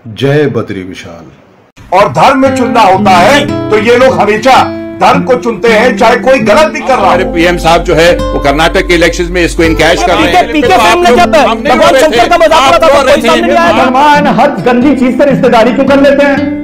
जय बद्री विशाल। और धर्म में चुनना होता है तो ये लोग हमेशा धर्म को चुनते हैं, चाहे कोई गलत भी कर रहा है। पीएम साहब जो है वो कर्नाटक के इलेक्शंस में इसको इनकैश कर रहे हैं। भगवान शंकर का मजाक उड़ा था, कोई सामने नहीं आया। मुसलमान हर गंदी चीज से रिश्तेदारी क्यों कर लेते हैं?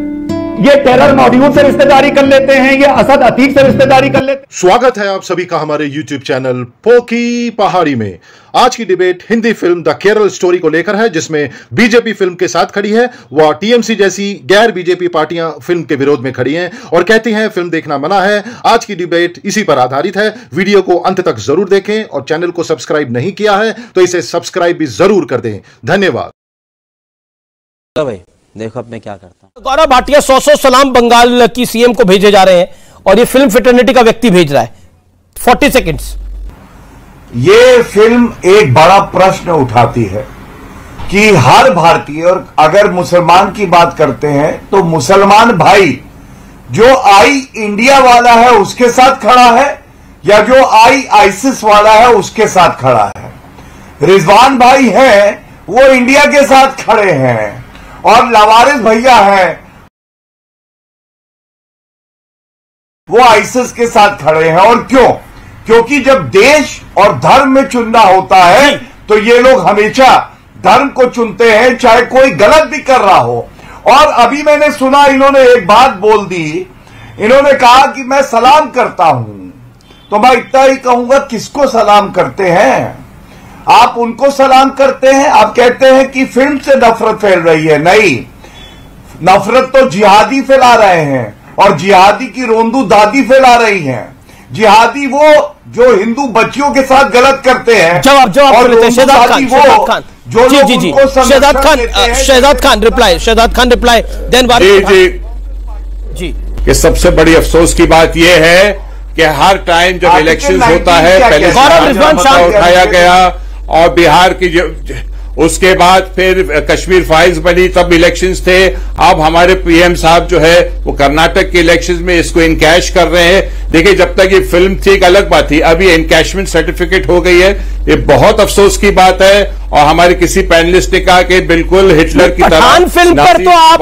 ये टेरर मॉड्यूल से रिश्तेदारी कर लेते हैं, ये असद अतीक से रिश्तेदारी कर लेते हैं। स्वागत है आप सभी का हमारे YouTube चैनल पोकी पहाड़ी में। आज की debate Hindi film the Kerala story को लेकर है, जिसमें बीजेपी फिल्म के साथ खड़ी है व टीएमसी जैसी गैर बीजेपी पार्टियां फिल्म के विरोध में खड़ी हैं और कहती हैं फिल्म देखना मना है। आज की डिबेट इसी पर आधारित है। वीडियो को अंत तक जरूर देखें और चैनल को सब्सक्राइब नहीं किया है तो इसे सब्सक्राइब भी जरूर कर दें। धन्यवाद। भाई देखो अब मैं क्या करता हूं। गौरव भाटिया 100 सलाम बंगाल की सीएम को भेजे जा रहे हैं और ये फिल्म फ्रेटर्निटी का व्यक्ति भेज रहा है। 40 सेकंड्स। ये फिल्म एक बड़ा प्रश्न उठाती है कि हर भारतीय, और अगर मुसलमान की बात करते हैं तो मुसलमान भाई जो आई इंडिया वाला है उसके साथ खड़ा है या जो आई आईसिस वाला है उसके साथ खड़ा है। रिजवान भाई हैं वो इंडिया के साथ खड़े हैं और लवारिस भैया हैं वो आईसिस के साथ खड़े हैं। और क्यों? क्योंकि जब देश और धर्म में चुनना होता है तो ये लोग हमेशा धर्म को चुनते हैं, चाहे कोई गलत भी कर रहा हो। और अभी मैंने सुना इन्होंने एक बात बोल दी, इन्होंने कहा कि मैं सलाम करता हूं। तो मैं इतना ही कहूंगा, किसको सलाम करते हैं? आप उनको सलाम करते हैं। आप कहते हैं कि फिल्म से नफरत फैल रही है। नहीं, नफरत तो जिहादी फैला रहे हैं और जिहादी की रोंदू दादी फैला रही हैं। जिहादी वो जो हिंदू बच्चियों के साथ गलत करते हैं। जवाब और शहजाद खान जो जी जी जी शहजाद खान रिप्लाई देन जी। कि सबसे बड़ी अफसोस की बात यह है कि हर टाइम जब इलेक्शन होता है पहले उठाया गया और बिहार की उसके बाद फिर कश्मीर फाइल्स बनी, तब इलेक्शंस थे। अब हमारे पीएम साहब जो है वो कर्नाटक के इलेक्शंस में इसको इनकैश कर रहे हैं। देखिए, जब तक ये फिल्म थी एक अलग बात थी, अब ये इनकैशमेंट सर्टिफिकेट हो गई है। ये बहुत अफसोस की बात है। और हमारे किसी पैनलिस्ट ने कहा कि बिल्कुल हिटलर की तरह पठान फिल्म पर तो आप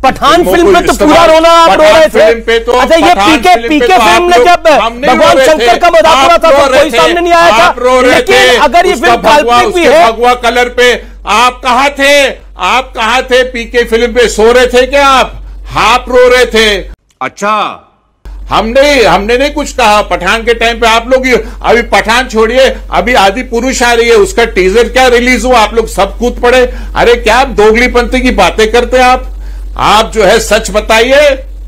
पठान फिल्म में तो पूरा रोना आप रो रहे थे। अच्छा, ये पीके फिल्म ने जब भगवान शंकर का मजाक उड़ा था तो कोई सामने नहीं आया था। लेकिन अगर ये फिल्म काल्पनिक भी है, भगवा कलर पे आप कहाँ थे? आप कहाँ थे? पीके फिल्म पे सो रहे थे क्या आप रो रहे थे? अच्छा, हमने नहीं कुछ कहा। पठान के टाइम पे आप लोग अभी पठान छोड़िए, अभी आदि पुरुष आ रही है, उसका टीजर क्या रिलीज हुआ, आप लोग सब कूद पड़े। अरे क्या आप दोगलीपंथी की बातें करते हैं? आप जो है सच बताइए।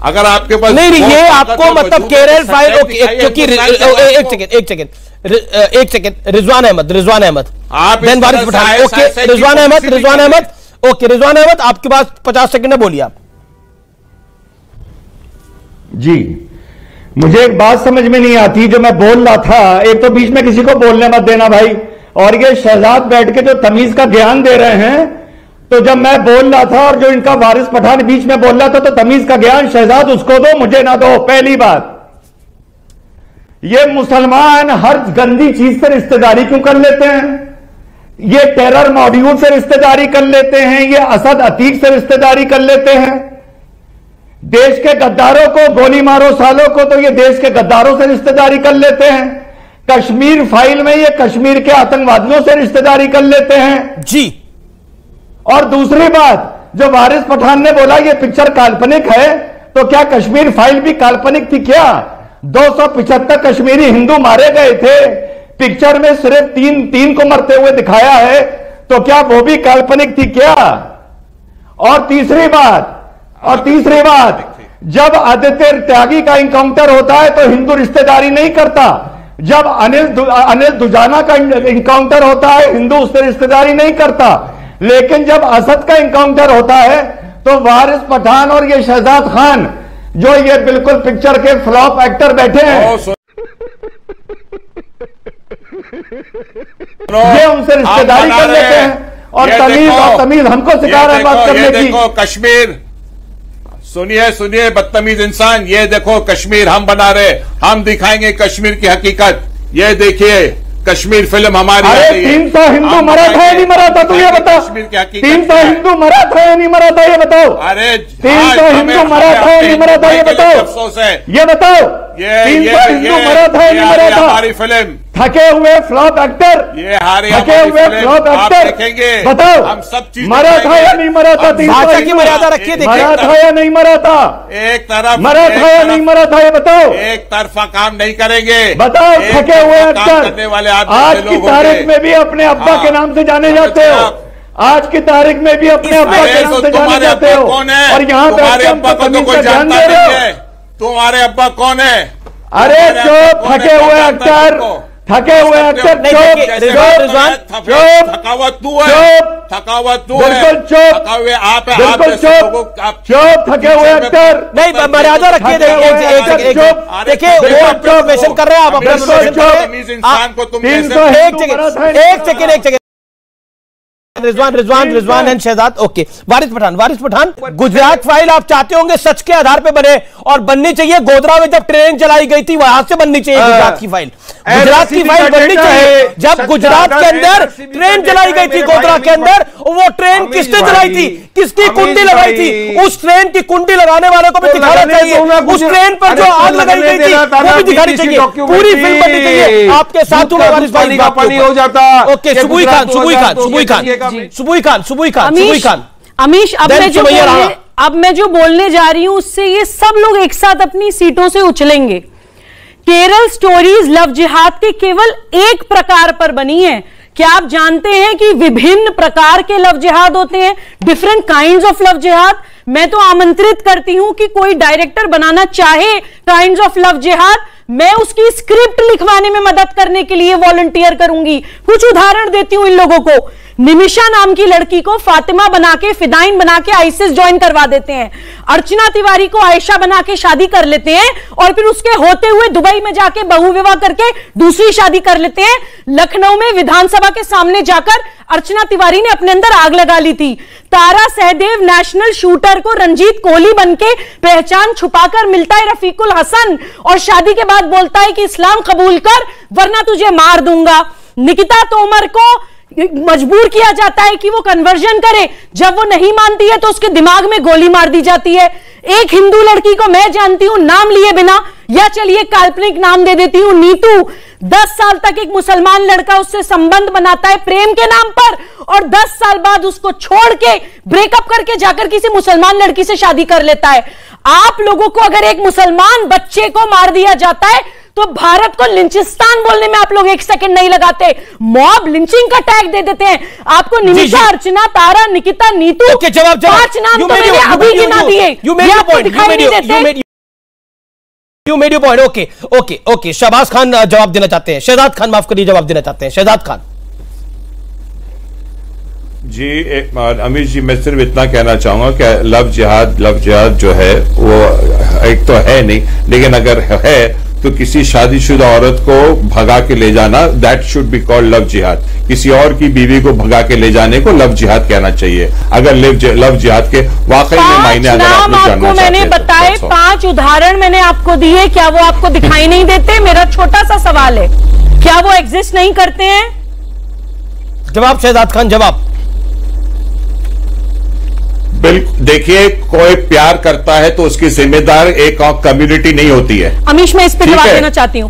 अगर आपके पास नहीं, ये आपको मतलब केरल फाइल, क्योंकि एक सेकेंड रिजवान अहमद आप ओके रिजवान अहमद आपके पास 50 सेकंड है, बोलिए आप। जी, मुझे एक बात समझ में नहीं आती जो मैं बोल रहा था। एक तो बीच में किसी को बोलने मत देना भाई, और ये शहजाद बैठ के जो तमीज का ज्ञान दे रहे हैं। तो जब मैं बोल रहा था और जो इनका वारिस पठान बीच में बोल रहा था, तो तमीज का ज्ञान शहजाद उसको दो, मुझे ना दो। पहली बात, ये मुसलमान हर गंदी चीज से रिश्तेदारी क्यों कर लेते हैं? ये टेरर मॉड्यूल से रिश्तेदारी कर लेते हैं, ये असद अतीक से रिश्तेदारी कर लेते हैं। देश के गद्दारों को गोली मारो सालों को, तो ये देश के गद्दारों से रिश्तेदारी कर लेते हैं। कश्मीर फाइल में ये कश्मीर के आतंकवादियों से रिश्तेदारी कर लेते हैं जी। और दूसरी बात, जो वारिस पठान ने बोला ये पिक्चर काल्पनिक है, तो क्या कश्मीर फाइल भी काल्पनिक थी क्या? 275 कश्मीरी हिंदू मारे गए थे, पिक्चर में सिर्फ तीन को मरते हुए दिखाया है, तो क्या वो भी काल्पनिक थी क्या? और तीसरी बात, जब आदित्य त्यागी का इनकाउंटर होता है तो हिंदू रिश्तेदारी नहीं करता। जब अनिल दुजाना का इनकाउंटर होता है हिंदू उससे रिश्तेदारी नहीं करता। लेकिन जब असद का इनकाउंटर होता है तो वारिस पठान और ये शहजाद खान, जो ये बिल्कुल पिक्चर के फ्लॉप एक्टर बैठे हैं, ये उनसे रिश्तेदारी कर लेते हैं। और तमीज हमको सिखा रहे हैं बात करने की। देखो कश्मीर, सुनिए बदतमीज इंसान, ये देखो कश्मीर हम बना रहे, हम दिखाएंगे कश्मीर की हकीकत। ये देखिए कश्मीर फिल्म हमारी। अरे 300 हिंदू मरा था या नहीं मरा था, तू ये बता। 300 हिंदू मरा था या नहीं मरा था, ये बताओ। अरे 300 हिंदू मरा था या नहीं मरा था, ये बताओ। अफसोस है, ये बताओ। 300 हिंदू मरा था या नहीं मरा था। हमारी फिल्म थके हुए फ्लॉप एक्टर, ये हारी थके हुए फ्लॉप एक्टर, देखेंगे। बताओ हम सब चीज मरा था या नहीं मरा था। 300 की मर्यादा रखिए, मरा था या नहीं मरा था। एक तरफ मरा था या नहीं मरा था, ये बताओ। एक तरफा काम नहीं करेंगे, बताओ। थके हुए एक्टर करने वाले आज की तारीख में भी अपने अब्बा के नाम से जाने जाते हो। आज की तारीख में भी अपने अब्बा के नाम से जाने जाते हो। और यहाँ पे तुम्हारे अब्बा को तो कोई जानता नहीं है। तुम्हारे अब्बा कौन है? अरे चुप, थके हुए एक्टर, थके हुए एक्टर, थकावत तू है, थकावत तू है, बिल्कुल चुप, थकावे आप, बिल्कुल चुप, चुप, थके हुए एक्टर। नहीं, मर्यादा रखिए। देखिए वो ऑब्जर्वेशन कर रहे हैं आप, अपना इंसान को तुम एक second Rizwan and Shahzad. Okay, Waris Pathan, Gujarat file आप चाहते होंगे सच के आधार पे बने, और बननी चाहिए। गोधरा में जब ट्रेन चलाई गई थी वहां से बननी चाहिए गुजरात की फाइल। गुजरात की फाइल बननी चाहिए। जब गुजरात के अंदर ट्रेन चलाई गई थी, गोधरा के अंदर, वो ट्रेन किसने चलाई थी, किसकी कुंडी लगाई थी, उस ट्रेन की कुंडी लगाने वालों को भी दिखाना चाहिए। उस ट्रेन पर जो आग लगाई गई थी वो भी दिखानी चाहिए। पूरी फिल्म बननी चाहिए। आपके साथ वारिस भाई पानी हो जाता। ओके, सुबुई खान। अमीश, अब मैं जो बोलने जा रही हूं उससे ये सब लोग एक साथ अपनी सीटों से उछलेंगे। केरल स्टोरीज लव जिहाद के केवल एक प्रकार पर बनी है। क्या आप जानते हैं कि विभिन्न प्रकार के लव जिहाद होते हैं, डिफरेंट काइंड्स ऑफ लव जिहाद। मैं तो आमंत्रित करती हूं कि कोई डायरेक्टर बनाना चाहे काइंड्स ऑफ लव जिहाद, मैं उसकी स्क्रिप्ट लिखवाने में मदद करने के लिए वॉलंटियर करूंगी। कुछ उदाहरण देती हूं इन लोगों को। निमिषा नाम की लड़की को फातिमा बना के, फिदाइन बना के आईसिस ज्वाइन करवा देते हैं। अर्चना तिवारी को आयशा बना के शादी कर लेते हैं, और फिर उसके होते हुए दुबई में जाके बहु विवाह करके दूसरी शादी कर लेते हैं। लखनऊ में विधानसभा के सामने जाकर अर्चना तिवारी ने अपने अंदर आग लगा ली थी। तारा सहदेव नेशनल शूटर को रंजीत कोहली बनके पहचान छुपाकर मिलता है रफीकुल हसन, और शादी के बाद बोलता है कि इस्लाम कबूल कर वरना तुझे मार दूंगा। निकिता तोमर को मजबूर किया जाता है कि वो कन्वर्जन करे, जब वो नहीं मानती है तो उसके दिमाग में गोली मार दी जाती है। एक हिंदू लड़की को मैं जानती हूं नाम लिए बिना, या चलिए काल्पनिक नाम दे देती हूं, नीतू। 10 साल तक एक मुसलमान लड़का उससे संबंध बनाता है प्रेम के नाम पर, और 10 साल बाद उसको छोड़ के ब्रेकअप करके जाकर किसी मुसलमान लड़की से शादी कर लेता है। आप लोगों को अगर एक मुसलमान बच्चे को मार दिया जाता है तो भारत को लिंचिस्तान बोलने में आप लोग एक सेकंड नहीं लगाते, मॉब लिंचिंग का टैग दे देते हैं। आपको निमिषा, अर्चना, तारा, निकिता, नीतू, 5 नाम तो मैंने अभी गिना दिए। आपको दिखाई नहीं देते। You made your point. Okay. Shahbaz Khan जवाब देना चाहते हैं, शहजाद खान माफ करिए जवाब देना चाहते हैं, शहजाद खान। जी अमीर जी, मैं सिर्फ इतना कहना चाहूंगा कि लव जिहाद जो है वो एक तो है नहीं, लेकिन अगर है तो किसी शादीशुदा औरत को भगा के ले जाना, that should be called love जिहाद। किसी और की बीवी को भगा के ले जाने को लव जिहाद कहना चाहिए। अगर लव जिहाद के वाकई में मायने अगर आप लोग जानना चाहते हैं, मैंने बताए 5 उदाहरण मैंने आपको दिए, क्या वो आपको दिखाई नहीं देते? मेरा छोटा सा सवाल है, क्या वो एग्जिस्ट नहीं करते हैं? जवाब शहजाद खान, जवाब। बिल्कुल, देखिए कोई प्यार करता है तो उसकी जिम्मेदार एक कम्युनिटी नहीं होती है। अमीश, मैं इस पे जवाब देना चाहती हूँ।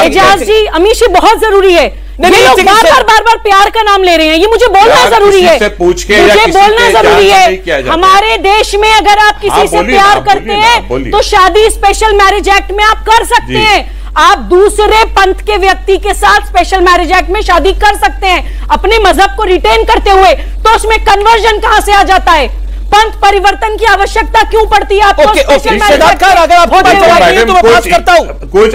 एजाज जी, अमीश, ये बहुत जरूरी है। बार बार प्यार का नाम ले रहे हैं, ये मुझे बोलना जरूरी है, मुझे बोलना जरूरी है। हमारे देश में अगर आप किसी से प्यार करते हैं तो शादी स्पेशल मैरिज एक्ट में आप कर सकते हैं। आप दूसरे पंथ के व्यक्ति के साथ स्पेशल मैरिज एक्ट में शादी कर सकते हैं अपने मजहब को रिटेन करते हुए। तो उसमें कन्वर्जन कहां से आ जाता है? पंथ परिवर्तन की आवश्यकता क्यों पड़ती है आपको? अगर आप तो मैं बात करता हूं, कुछ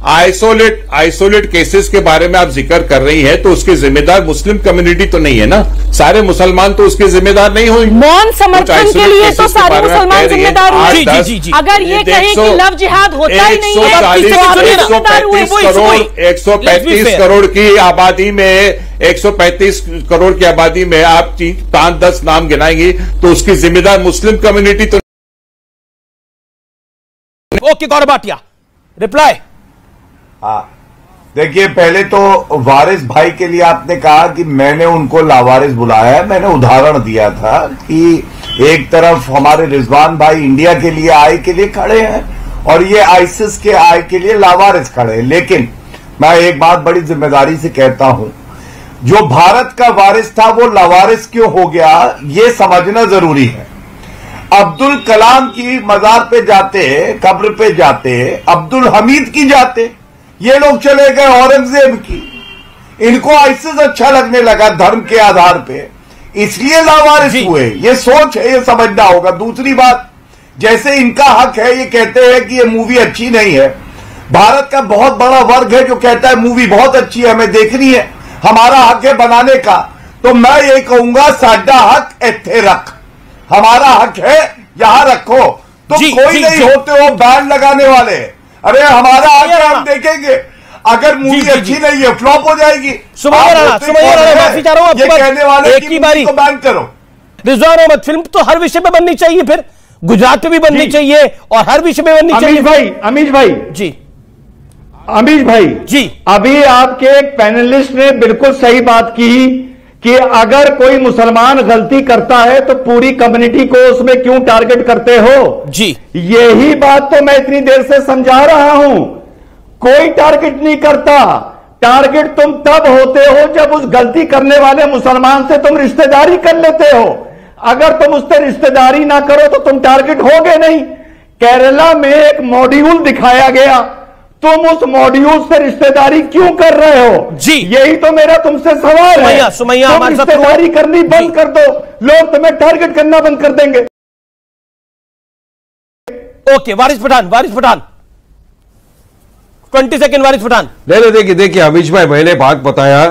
आइसोलेट केसेस के बारे में आप जिक्र कर रही हैं, तो उसके जिम्मेदार मुस्लिम कम्युनिटी तो नहीं है ना, सारे मुसलमान तो उसके जिम्मेदार नहीं होंगे। मौन समर्थन के लिए तो सारे मुसलमान जिम्मेदार हुए। अगर ये कहें कि लव जिहाद होता ही नहीं है, 135 करोड़ की आबादी में 135 करोड़ की आबादी में आप 5-10 नाम गिनाएंगी तो उसकी जिम्मेदार मुस्लिम कम्युनिटी तो। Okay, Gaurav Bhatia, reply. देखिए, पहले तो वारिस भाई के लिए आपने कहा कि मैंने उनको लावारिस बुलाया है। मैंने उदाहरण दिया था कि एक तरफ हमारे रिजवान भाई इंडिया के लिए आय के लिए खड़े हैं और ये आईसिस के आय के लिए लावारिस खड़े हैं। लेकिन मैं एक बात बड़ी जिम्मेदारी से कहता हूं, जो भारत का वारिस था वो लावारिस क्यों हो गया, ये समझना जरूरी है। अब्दुल कलाम की मजार पे जाते, कब्र पे जाते, अब्दुल हमीद की जाते, ये लोग चले गए औरंगजेब की। इनको आईसिस अच्छा लगने लगा धर्म के आधार पे, इसलिए लावारिस हुए। ये सोच है, ये समझना होगा। दूसरी बात, जैसे इनका हक है, ये कहते हैं कि ये मूवी अच्छी नहीं है। भारत का बहुत बड़ा वर्ग है जो कहता है मूवी बहुत अच्छी है, हमें देखनी है, हमारा हक है बनाने का। तो मैं ये कहूंगा, साडा हक इत्थे रख, हमारा हक है यहां रखो। तो कोई नहीं होते हो बैन लगाने वाले। अरे हमारा हक है, हम देखेंगे। अगर मूवी अच्छी नहीं है, फ्लॉप हो जाएगी। सुमैया राणा, माफी चाह रहा हूं आपके कहने वाले एक ही बारी को बैन करो। रिजवान अहमद, फिल्म तो हर विषय पे बननी चाहिए, फिर गुजरात में भी बननी चाहिए और हर विषय में बननी चाहिए। अमीश भाई जी, अमीश भाई जी, अभी आपके एक पैनलिस्ट ने बिल्कुल सही बात की कि अगर कोई मुसलमान गलती करता है तो पूरी कम्युनिटी को उसमें क्यों टारगेट करते हो जी। यही बात तो मैं इतनी देर से समझा रहा हूं। कोई टारगेट नहीं करता। टारगेट तुम तब होते हो जब उस गलती करने वाले मुसलमान से तुम रिश्तेदारी कर लेते हो। अगर तुम उससे रिश्तेदारी ना करो तो तुम टारगेट होगे नहीं। केरला में एक मॉड्यूल दिखाया गया, तुम उस मॉड्यूल से रिश्तेदारी क्यों कर रहे हो जी? यही तो मेरा तुमसे सवाल है। सुमैया, तुम रिश्तेदारी करनी बंद कर दो, लोग तुम्हें टारगेट करना बंद कर देंगे। ओके, वारिस पठान 20 सेकंड, वारिस पठान। नहीं, देखिए अमीश भाई, मैंने बात बताया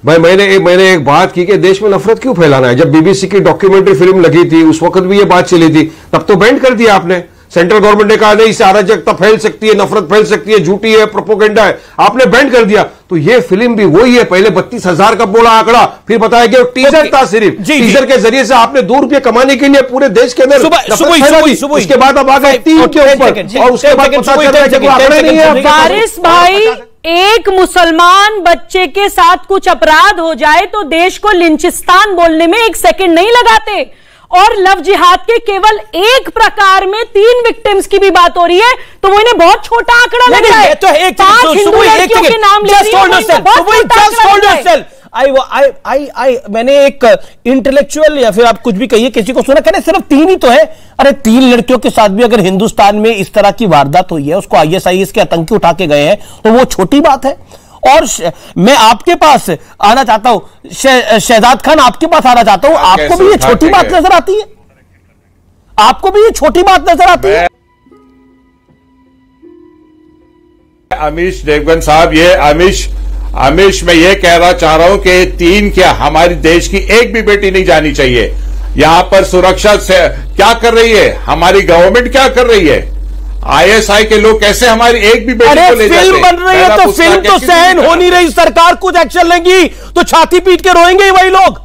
भाई, मैंने एक बात की कि देश में नफरत क्यों फैलाना है। जब बीबीसी की डॉक्यूमेंट्री फिल्म लगी थी उस वक्त भी ये बात चली थी, तब तो बैंड कर दिया आपने। सेंट्रल गवर्नमेंट ने कहा नहीं, इससे अराजकता फैल सकती है, नफरत फैल सकती है, झूठी है, प्रोपोगेंडा है, आपने बैंड कर दिया। तो ये फिल्म भी वही है, पहले 32,000 का बोला आंकड़ा, फिर बताया गया टीजर था सिर्फ। टीजर के जरिए से आपने 2 रुपये कमाने के लिए पूरे देश के अंदर उसके बाद अब आ गए 3 के ऊपर, और उसके बाद पता चल रहा है कि आंकड़े नहीं है। वारिस भाई, एक मुसलमान बच्चे के साथ कुछ अपराध हो जाए तो देश को लिंचिस्तान बोलने में 1 सेकंड नहीं लगाते, और लव जिहाद के केवल एक प्रकार में 3 विक्टिम्स की भी बात हो रही है, तो वो इन्हें बहुत छोटा आंकड़ा लग रहा है। तो 5 हिंदू लड़कियों के नाम ले रही है। मैंने एक इंटेलेक्चुअल या फिर आप कुछ भी कहिए, किसी को सुना, कहने सिर्फ 3 ही तो है। अरे 3 लड़कियों के साथ भी अगर हिंदुस्तान में इस तरह की वारदात हुई है, उसको ISIS के आतंकी उठा के गए हैं, तो वो छोटी बात है। और मैं आपके पास आना चाहता हूं, शहजाद खान, आपके पास आना चाहता हूं। आपको भी ये छोटी बात नजर आती है? आपको भी ये छोटी बात नजर आती है? अमीश देवगन साहब, ये अमीश मैं ये कहना चाह रहा हूं कि 3 क्या, हमारी देश की एक भी बेटी नहीं जानी चाहिए। यहां पर सुरक्षा से क्या कर रही है हमारी गवर्नमेंट, क्या कर रही है? ISI के लोग कैसे हमारी एक भी बेटी को ले जाते हैं? फिल्म बन रही है तो फिल्म तो सहन हो नहीं रही, सरकार कुछ एक्शन लेगी तो छाती पीट के रोएंगे वही लोग।